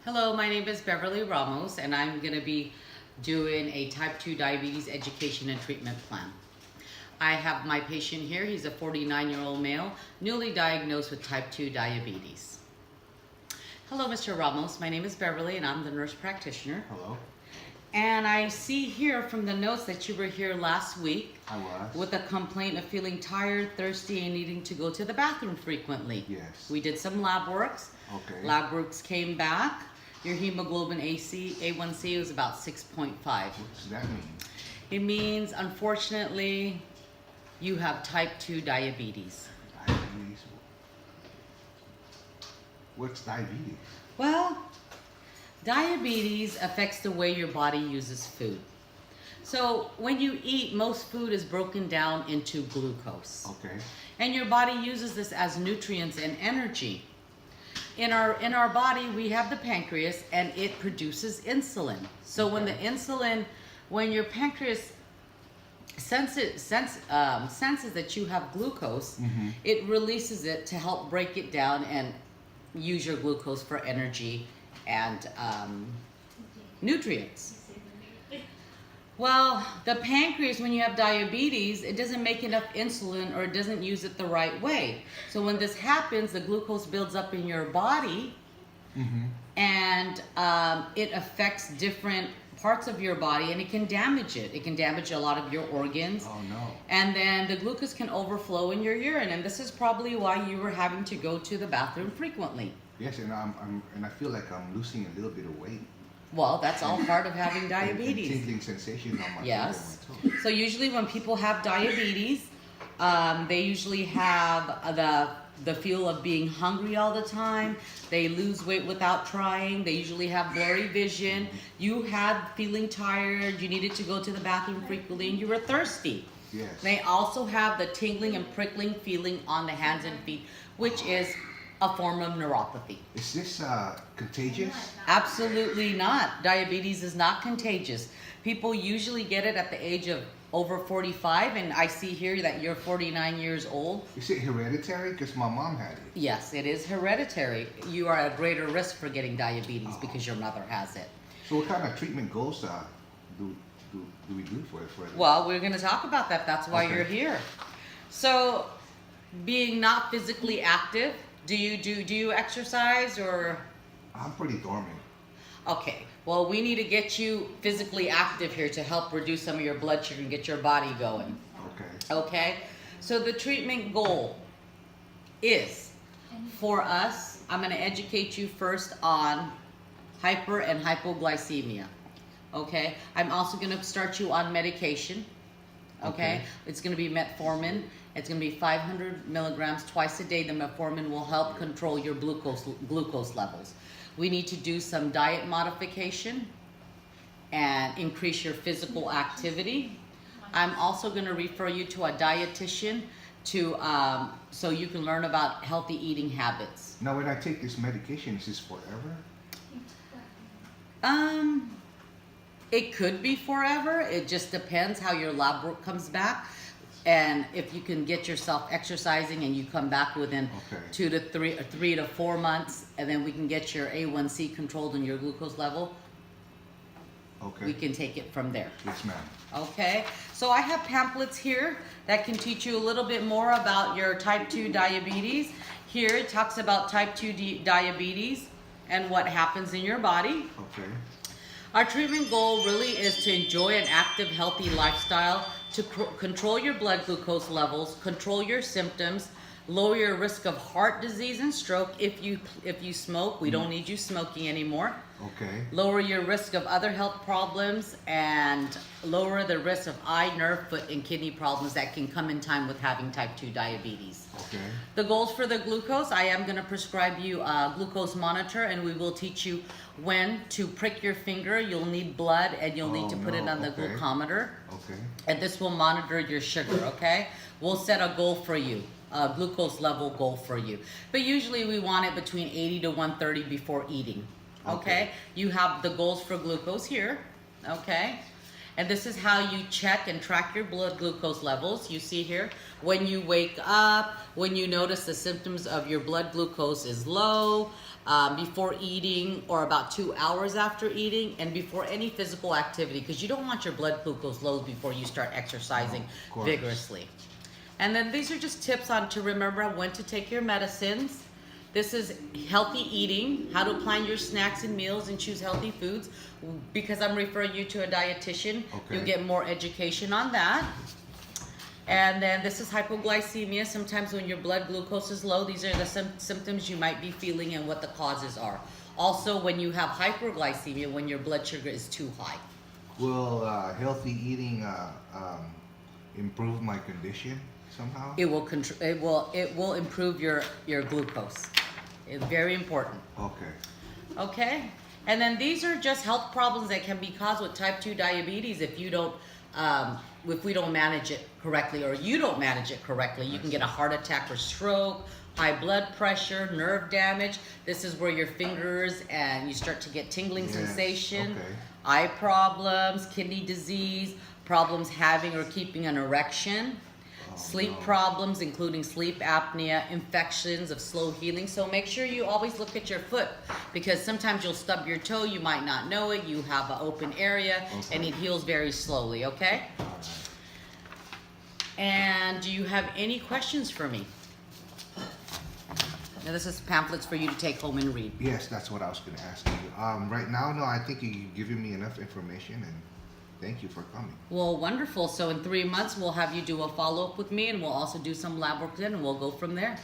Hello, my name is Beverly Ramos, and I'm going to be doing a type 2 diabetes education and treatment plan. I have my patient here. He's a 49-year-old male, newly diagnosed with type 2 diabetes. Hello, Mr. Ramos. My name is Beverly, and I'm the nurse practitioner. Hello. And I see here from the notes that you were here last week. I was. With a complaint of feeling tired, thirsty, and needing to go to the bathroom frequently. Yes. We did some lab works. Okay. Lab works came back. Your hemoglobin A1C was about 6.5. What does that mean? It means, unfortunately, you have type 2 diabetes. Diabetes? What's diabetes? Well, diabetes affects the way your body uses food. So when you eat, most food is broken down into glucose. Okay. And your body uses this as nutrients and energy. In our body, we have the pancreas, and it produces insulin. So when your pancreas senses that you have glucose, it releases it to help break it down and use your glucose for energy and nutrients. Well, the pancreas, when you have diabetes, it doesn't make enough insulin, or it doesn't use it the right way. So when this happens, the glucose builds up in your body, and it affects different parts of your body, and it can damage it. It can damage a lot of your organs. Oh no. And then the glucose can overflow in your urine, and this is probably why you were having to go to the bathroom frequently. Yes, and I feel like I'm losing a little bit of weight. Well, that's all part of having diabetes. And tingling sensation on my Yes. feet and my toes. So usually when people have diabetes, they usually have the feel of being hungry all the time. They lose weight without trying. They usually have blurry vision. You had feeling tired. You needed to go to the bathroom frequently, and you were thirsty. Yes. They also have the tingling and prickling feeling on the hands and feet, which is a form of neuropathy. Is this contagious? Absolutely not. Diabetes is not contagious. People usually get it at the age of over 45, and I see here that you're 49 years old. Is it hereditary? Because my mom had it. Yes, it is hereditary. You are at a greater risk for getting diabetes because your mother has it. So what kind of treatment goals do we do for it? Well, we're going to talk about that. That's why Okay. you're here. So, being not physically active, do you exercise, or? I'm pretty dormant. Okay, well, we need to get you physically active here to help reduce some of your blood sugar and get your body going. Okay. Okay, so the treatment goal is, for us, I'm going to educate you first on hyper and hypoglycemia. Okay, I'm also going to start you on medication. Okay, it's going to be metformin. It's going to be 500 milligrams twice a day. The metformin will help control your glucose levels. We need to do some diet modification and increase your physical activity. I'm also going to refer you to a dietitian so you can learn about healthy eating habits. Now, when I take this medication, is this forever? It could be forever. It just depends how your lab work comes back. And if you can get yourself exercising and you come back within 3 to 4 months, and then we can get your A1C controlled and your glucose level, we can take it from there. Yes, ma'am. Okay, so I have pamphlets here that can teach you a little bit more about your type 2 diabetes. Here it talks about type 2 diabetes and what happens in your body. Okay. Our treatment goal really is to enjoy an active, healthy lifestyle, to control your blood glucose levels, control your symptoms, lower your risk of heart disease and stroke. If you smoke, we don't need you smoking anymore. Okay. Lower your risk of other health problems, and lower the risk of eye, nerve, foot, and kidney problems that can come in time with having type 2 diabetes. Okay. The goals for the glucose, I am going to prescribe you a glucose monitor, and we will teach you when to prick your finger. You'll need blood, and you'll need to put it on the glucometer. Okay. And this will monitor your sugar, okay? We'll set a goal for you, a glucose level goal for you. But usually we want it between 80 to 130 before eating, okay? You have the goals for glucose here, okay? And this is how you check and track your blood glucose levels. You see here, when you wake up, when you notice the symptoms of your blood glucose is low, before eating or about 2 hours after eating, and before any physical activity, because you don't want your blood glucose low before you start exercising vigorously. And then these are just tips on to remember when to take your medicines. This is healthy eating, how to plan your snacks and meals and choose healthy foods. Because I'm referring you to a dietitian, you'll get more education on that. And then this is hypoglycemia. Sometimes when your blood glucose is low, these are the symptoms you might be feeling and what the causes are. Also, when you have hyperglycemia, when your blood sugar is too high. Will healthy eating improve my condition somehow? It will improve your glucose. It's very important. Okay. Okay. And then these are just health problems that can be caused with type 2 diabetes if you don't if we don't manage it correctly, or you don't manage it correctly. You can get a heart attack or stroke, high blood pressure, nerve damage. This is where your fingers and you start to get tingling sensation, eye problems, kidney disease, problems having or keeping an erection, sleep problems, including sleep apnea, infections of slow healing. So make sure you always look at your foot, because sometimes you'll stub your toe, you might not know it, you have an open area, and it heals very slowly, okay? And do you have any questions for me? Now this is pamphlets for you to take home and read. Yes, that's what I was going to ask you. Right now, no, I think you've given me enough information, and thank you for coming. Well, wonderful. So in 3 months, we'll have you do a follow-up with me, and we'll also do some lab work then, and we'll go from there.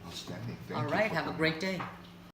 Outstanding. Thank All you right. for Have a coming. great day.